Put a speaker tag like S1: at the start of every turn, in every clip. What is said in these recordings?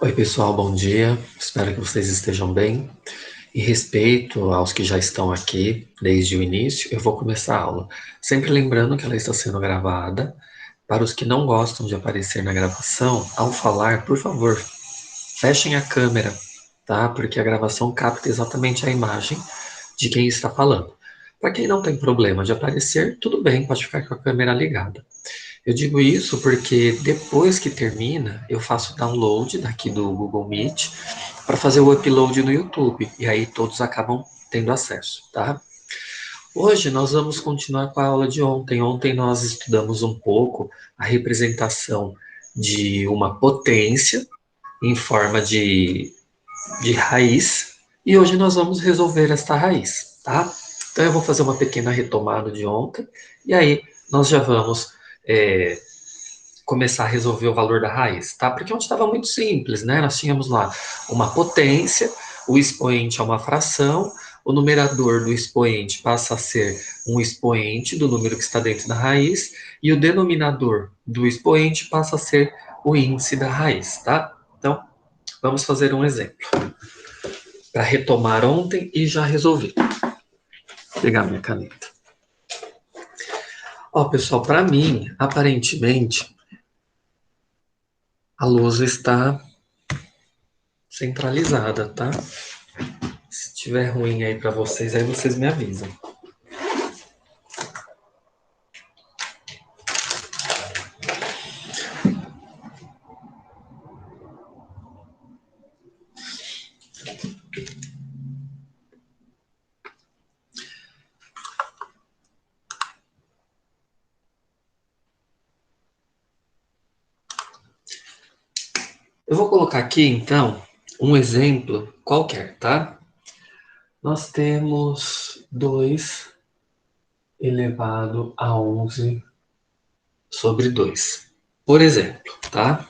S1: Oi, pessoal, bom dia. Espero que vocês estejam bem. Em respeito aos que já estão aqui desde o início, eu vou começar a aula. Sempre lembrando que ela está sendo gravada. Para os que não gostam de aparecer na gravação, ao falar, por favor, fechem a câmera, tá? Porque a gravação capta exatamente a imagem de quem está falando. Para quem não tem problema de aparecer, tudo bem, pode ficar com a câmera ligada. Eu digo isso porque depois que termina, eu faço download daqui do Google Meet para fazer o upload no YouTube e aí todos acabam tendo acesso, tá? Hoje nós vamos continuar com a aula de ontem. Ontem nós estudamos um pouco a representação de uma potência em forma de raiz e hoje nós vamos resolver esta raiz, tá? Então eu vou fazer uma pequena retomada de ontem e aí nós já vamos é, começar a resolver o valor da raiz, tá? Porque onde estava muito simples, né? Nós tínhamos lá uma potência, o expoente é uma fração, o numerador do expoente passa a ser um expoente do número que está dentro da raiz, e o denominador do expoente passa a ser o índice da raiz, tá? Então, vamos fazer um exemplo. Para retomar ontem e já resolver. Vou pegar minha caneta. Ó, pessoal, para mim, aparentemente, a lousa está centralizada, tá? Se tiver ruim aí para vocês, aí vocês me avisam. Eu vou colocar aqui, então, um exemplo qualquer, tá? Nós temos 2 elevado a 11 sobre 2. Por exemplo, tá?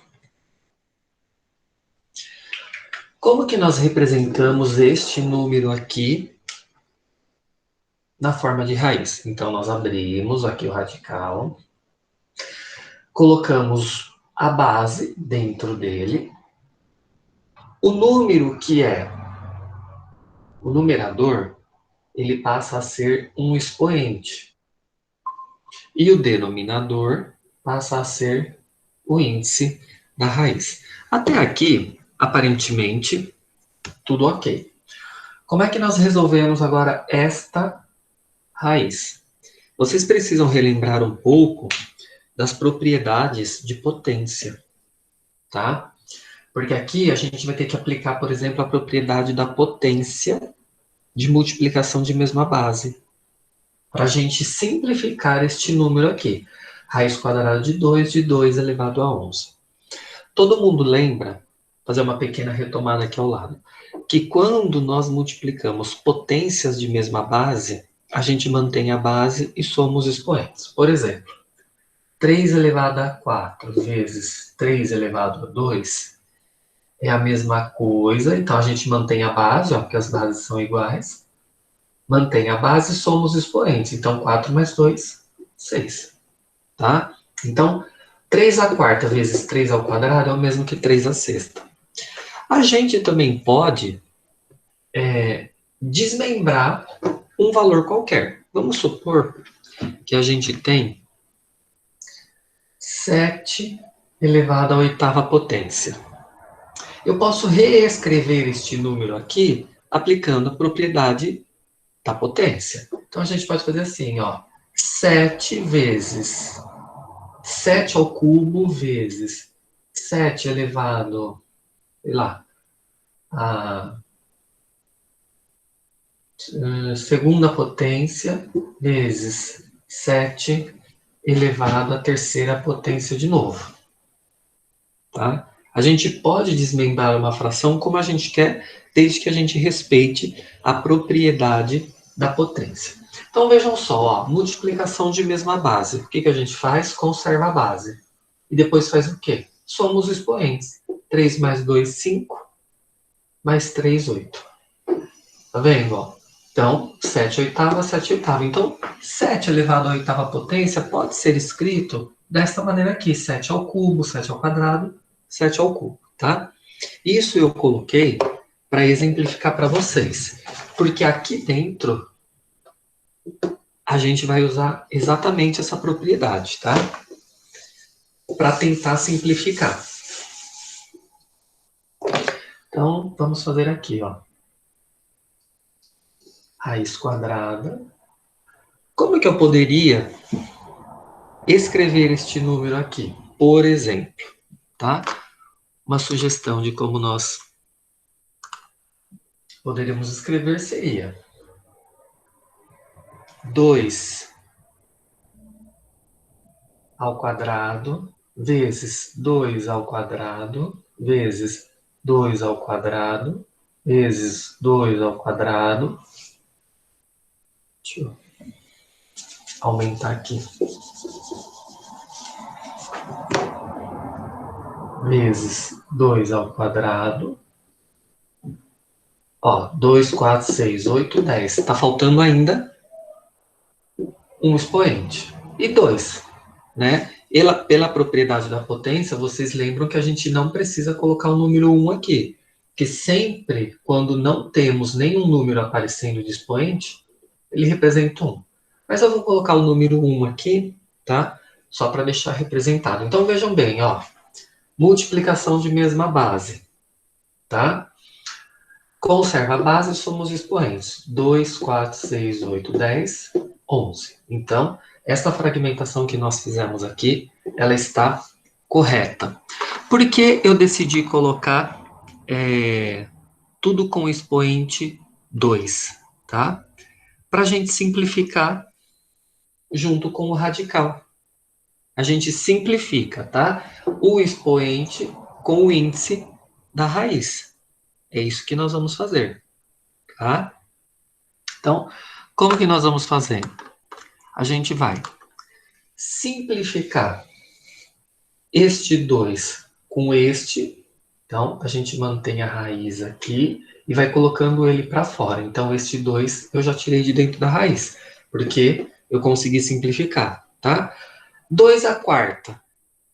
S1: Como que nós representamos este número aqui na forma de raiz? Então, nós abrimos aqui o radical, colocamos a base dentro dele, o número que é o numerador, ele passa a ser um expoente. E o denominador passa a ser o índice da raiz. Até aqui, aparentemente, tudo ok. Como é que nós resolvemos agora esta raiz? Vocês precisam relembrar um pouco das propriedades de potência, tá? Porque aqui a gente vai ter que aplicar, por exemplo, a propriedade da potência de multiplicação de mesma base. Para a gente simplificar este número aqui. Raiz quadrada de 2 elevado a 11. Todo mundo lembra, fazer uma pequena retomada aqui ao lado, que quando nós multiplicamos potências de mesma base, a gente mantém a base e somos expoentes. Por exemplo, 3 elevado a 4 vezes 3 elevado a 2 é a mesma coisa, então a gente mantém a base, ó, porque as bases são iguais. Mantém a base, somos expoentes. Então, 4 mais 2, 6. Tá? Então, 3 à quarta vezes 3 ao quadrado é o mesmo que 3 à sexta. A gente também pode desmembrar um valor qualquer. Vamos supor que a gente tem 7 elevado à oitava potência. Eu posso reescrever este número aqui aplicando a propriedade da potência. Então, a gente pode fazer assim, ó. 7 vezes 7 ao cubo vezes 7 elevado, sei lá, a segunda potência vezes 7 elevado à terceira potência de novo. Tá? A gente pode desmembrar uma fração como a gente quer, desde que a gente respeite a propriedade da potência. Então, vejam só, ó, multiplicação de mesma base. O que a gente faz? Conserva a base. E depois faz o quê? Soma os expoentes. 3 mais 2, 5. Mais 3, 8. Tá vendo? Ó? Então, 7 oitava, 7 oitava. Então, 7 elevado à oitava potência pode ser escrito desta maneira aqui. 7 ao cubo, 7 ao quadrado, 7 ao cubo, tá? Isso eu coloquei para exemplificar para vocês, porque aqui dentro a gente vai usar exatamente essa propriedade, tá? Para tentar simplificar. Então, vamos fazer aqui, ó. Raiz quadrada. Como que eu poderia escrever este número aqui? Por exemplo, tá? Uma sugestão de como nós poderíamos escrever seria 2 ao quadrado vezes 2 ao quadrado vezes 2 ao quadrado vezes 2 ao quadrado. Deixa eu aumentar aqui. Vezes 2 ao quadrado. Ó, 2, 4, 6, 8, 10. Tá faltando ainda um expoente. E 2, né? Pela propriedade da potência, vocês lembram que a gente não precisa colocar o número 1 aqui. Que sempre, quando não temos nenhum número aparecendo de expoente, ele representa 1. Mas eu vou colocar o número 1 aqui, tá? Só para deixar representado. Então, vejam bem, ó. Multiplicação de mesma base, tá? Conserva a base, somos expoentes. 2, 4, 6, 8, 10, 11. Então, esta fragmentação que nós fizemos aqui, ela está correta. Por que eu decidi colocar tudo com expoente 2, tá? Para a gente simplificar junto com o radical. A gente simplifica, tá? O expoente com o índice da raiz. É isso que nós vamos fazer, tá? Então, como que nós vamos fazer? A gente vai simplificar este 2 com este. Então, a gente mantém a raiz aqui e vai colocando ele para fora. Então, este 2 eu já tirei de dentro da raiz, porque eu consegui simplificar, tá? 2 à quarta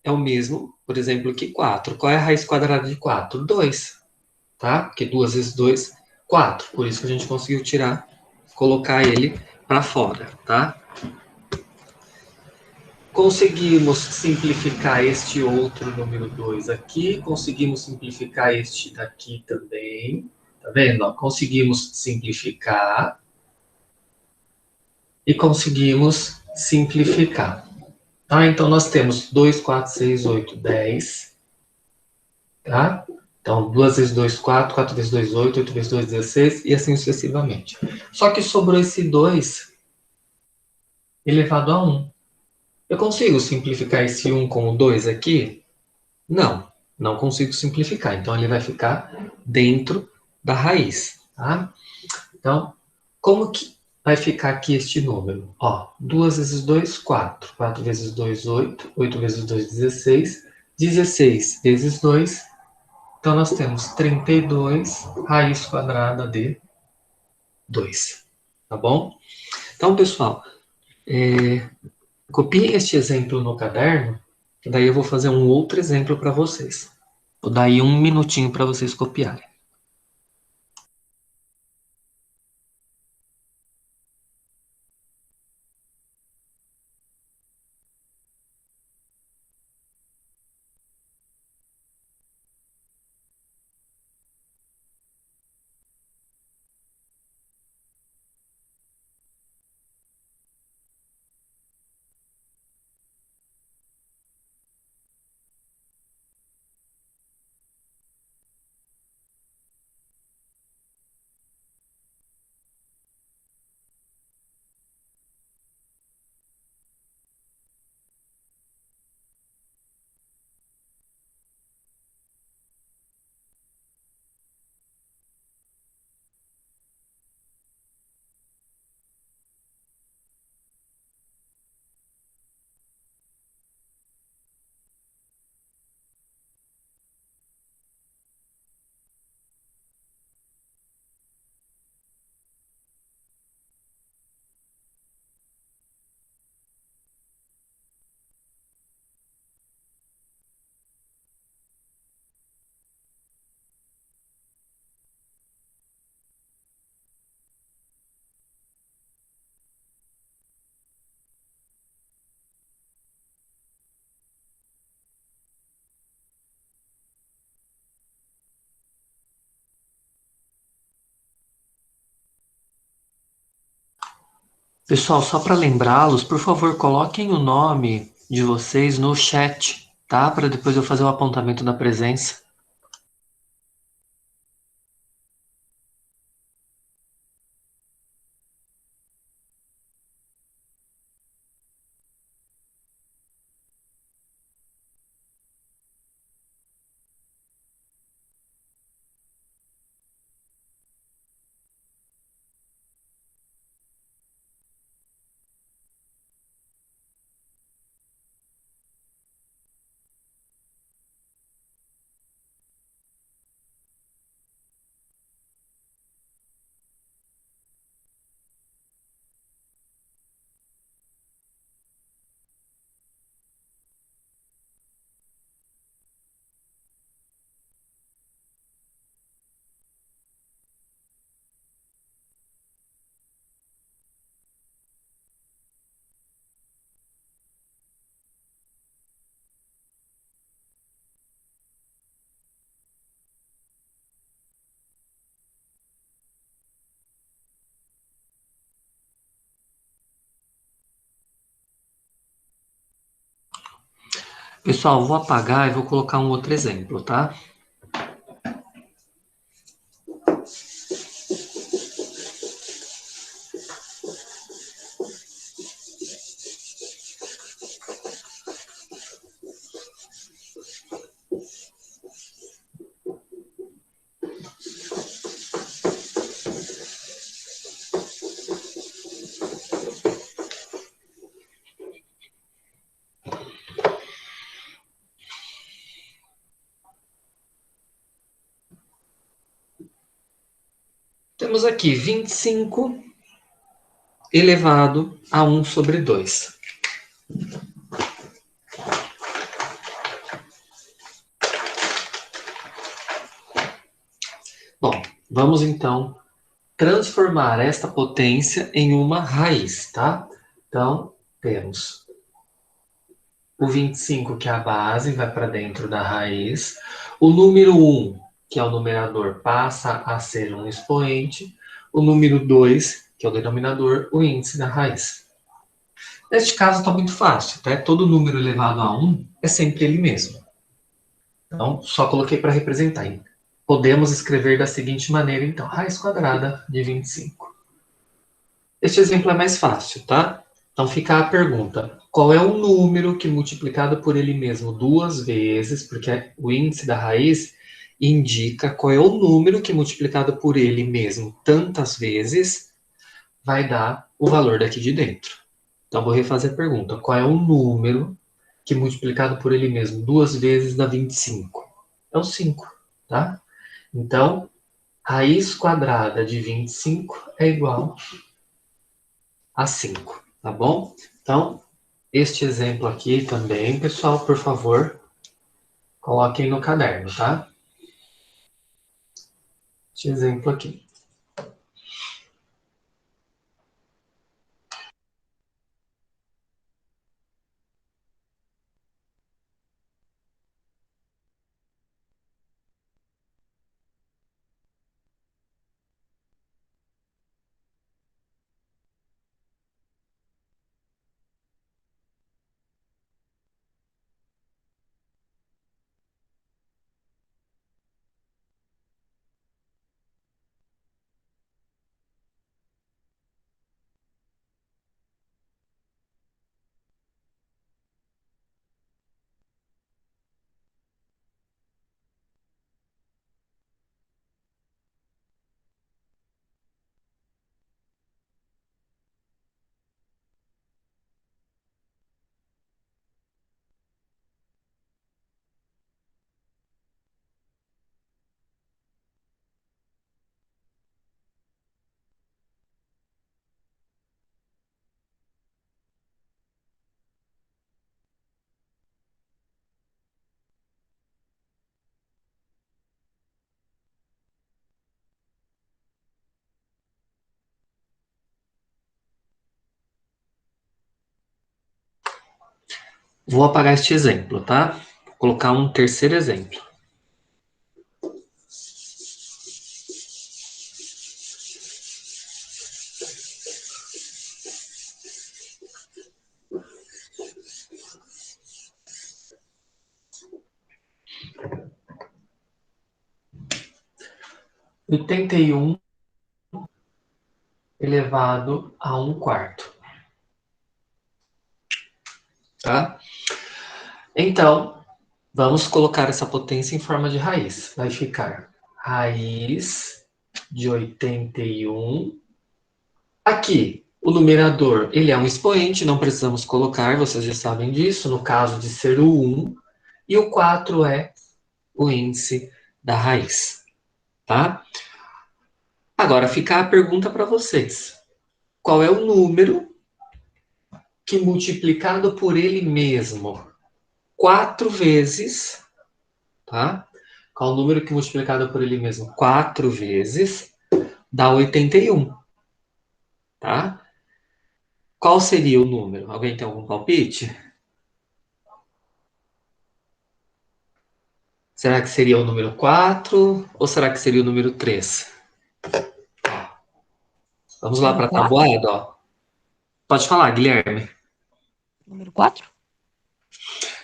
S1: é o mesmo, por exemplo, que 4. Qual é a raiz quadrada de 4? 2, tá? Porque 2 vezes 2, 4. Por isso que a gente conseguiu tirar, colocar ele para fora, tá? Conseguimos simplificar este outro número 2 aqui, conseguimos simplificar este daqui também, tá vendo? Ó, conseguimos simplificar e conseguimos simplificar. Tá? Então, nós temos 2, 4, 6, 8, 10, tá? Então, 2 vezes 2, 4, 4 vezes 2, 8, 8 vezes 2, 16, e assim sucessivamente. Só que sobrou esse 2 elevado a 1. Eu consigo simplificar esse 1 com o 2 aqui? Não, não consigo simplificar. Então, ele vai ficar dentro da raiz, tá? Então, como que vai ficar aqui este número? Ó, 2 vezes 2, 4. 4 vezes 2, 8. 8 vezes 2, 16. 16 vezes 2. Então, nós temos 32 raiz quadrada de 2. Tá bom? Então, pessoal, copiem este exemplo no caderno, que daí eu vou fazer um outro exemplo para vocês. Vou dar aí um minutinho para vocês copiarem. Pessoal, só para lembrá-los, por favor, coloquem o nome de vocês no chat, tá? Para depois eu fazer o apontamento da presença. Pessoal, vou apagar e vou colocar um outro exemplo, tá? Temos aqui 25 elevado a 1 sobre 2. Bom, vamos então transformar esta potência em uma raiz, tá? Então, temos o 25, que é a base, vai para dentro da raiz. O número 1, que é o numerador, passa a ser um expoente. O número 2, que é o denominador, o índice da raiz. Neste caso está muito fácil, tá? Todo número elevado a 1 é sempre ele mesmo. Então, só coloquei para representar. Podemos escrever da seguinte maneira, então, raiz quadrada de 25. Este exemplo é mais fácil, tá? Então fica a pergunta: qual é o número que multiplicado por ele mesmo duas vezes, porque o índice da raiz indica qual é o número que multiplicado por ele mesmo tantas vezes vai dar o valor daqui de dentro. Então vou refazer a pergunta: qual é o número que multiplicado por ele mesmo duas vezes dá 25? É o 5, tá? Então, raiz quadrada de 25 é igual a 5, tá bom? Então, este exemplo aqui também, pessoal, por favor, coloquem no caderno, tá? Este exemplo aqui. Vou apagar este exemplo, tá? Vou colocar um terceiro exemplo. 81 elevado a 1/4. Tá? Então, vamos colocar essa potência em forma de raiz. Vai ficar raiz de 81. Aqui, o numerador, ele é um expoente, não precisamos colocar, vocês já sabem disso, no caso de ser o 1. E o 4 é o índice da raiz. Tá? Agora fica a pergunta para vocês. Qual é o número que multiplicado por ele mesmo 4 vezes, tá? Qual o número que multiplicado por ele mesmo 4 vezes dá 81, tá? Qual seria o número? Alguém tem algum palpite? Será que seria o número 4 ou será que seria o número 3? Vamos lá
S2: Número
S1: para a
S2: 4?
S1: tabuada, ó. Pode falar, Guilherme.
S2: Número 4?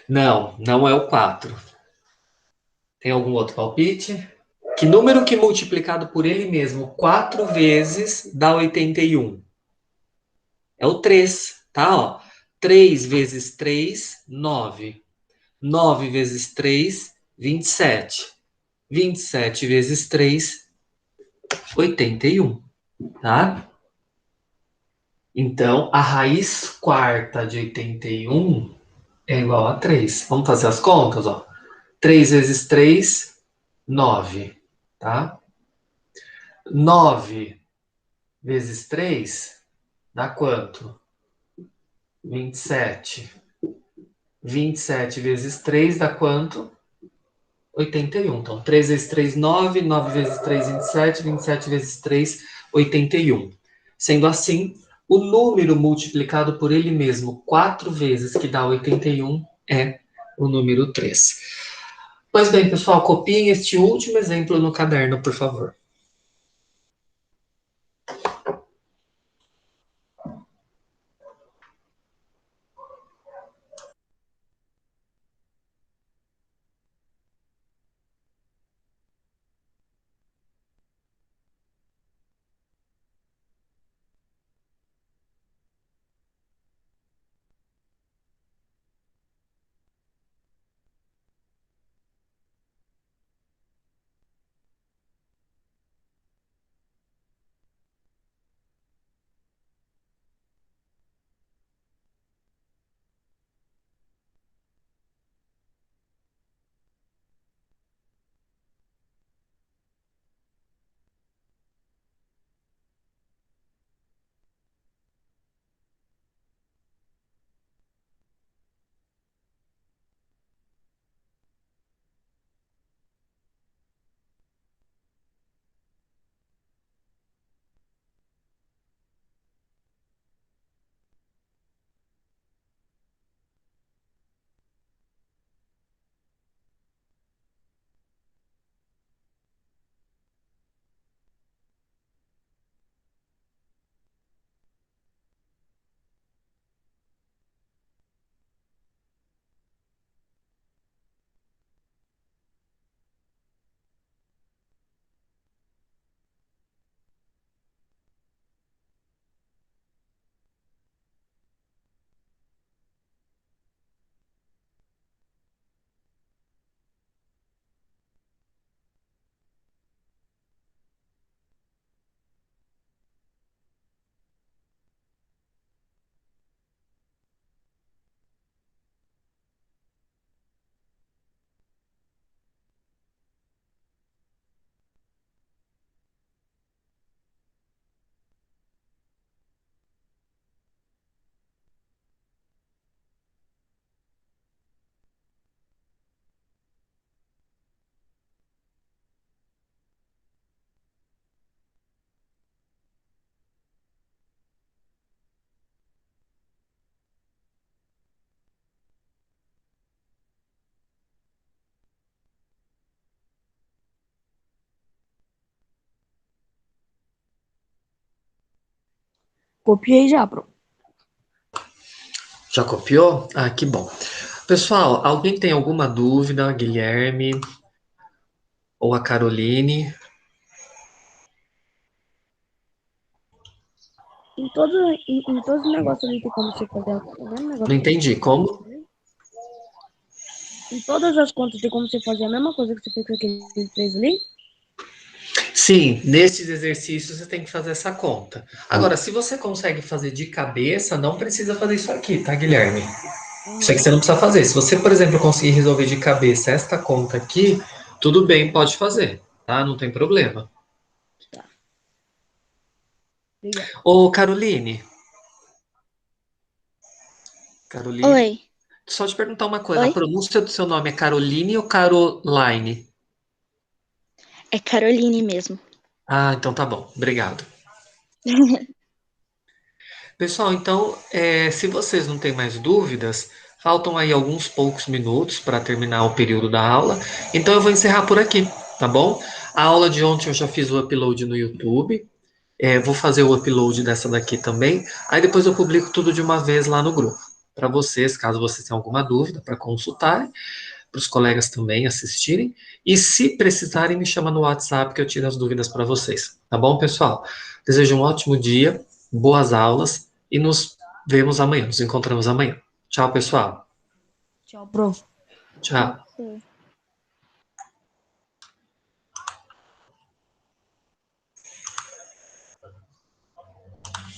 S1: Não, não é o 4. Tem algum outro palpite? Que número que multiplicado por ele mesmo 4 vezes dá 81? É o 3, tá? Ó. 3 vezes 3, 9. 9 vezes 3, 27. 27 vezes 3, 81, tá? Então, a raiz quarta de 81 é igual a 3. Vamos fazer as contas, ó. 3 vezes 3, 9, tá? 9 vezes 3 dá quanto? 27. 27 vezes 3 dá quanto? 81. Então, 3 vezes 3, 9. 9 vezes 3, 27. 27 vezes 3, 81. Sendo assim, o número multiplicado por ele mesmo 4 vezes, que dá 81, é o número 3. Pois bem, pessoal, copiem este último exemplo no caderno, por favor.
S2: Copiei já, pronto.
S1: Já copiou? Ah, que bom. Pessoal, alguém tem alguma dúvida? Guilherme ou a Caroline?
S2: em todos os negócios ali tem como você fazer o mesmo negócio
S1: Não
S2: que você
S1: entendi.
S2: fez com aquele
S1: Como?
S2: três? Em todas as contas tem como você fazer a mesma coisa que você fez com aquele três ali?
S1: Sim, nesses exercícios você tem que fazer essa conta. Agora, se você consegue fazer de cabeça, não precisa fazer isso aqui, tá, Guilherme? Isso aqui
S2: Aham,
S1: você não precisa fazer. Se você, por exemplo, conseguir resolver de cabeça esta conta aqui, tudo bem, pode fazer, tá? Não tem problema.
S2: tá. Obrigado.
S1: Ô, Caroline, Caroline,
S3: Oi,
S1: só te perguntar uma coisa, a
S3: oi.
S1: pronúncia do seu nome é Caroline ou Caroline?
S3: É Caroline mesmo.
S1: Ah, então tá bom, obrigado. Pessoal, então, se vocês não têm mais dúvidas, faltam aí alguns poucos minutos para terminar o período da aula, então eu vou encerrar por aqui, tá bom? A aula de ontem eu já fiz o upload no YouTube, vou fazer o upload dessa daqui também, aí depois eu publico tudo de uma vez lá no grupo, para vocês, caso vocês tenham alguma dúvida, para consultarem, para os colegas também assistirem, e se precisarem, me chama no WhatsApp que eu tiro as dúvidas para vocês, tá bom, pessoal? Desejo um ótimo dia, boas aulas e nos vemos amanhã, nos encontramos amanhã. Tchau, pessoal.
S2: Tchau, prof.
S1: Tchau.
S3: Sim.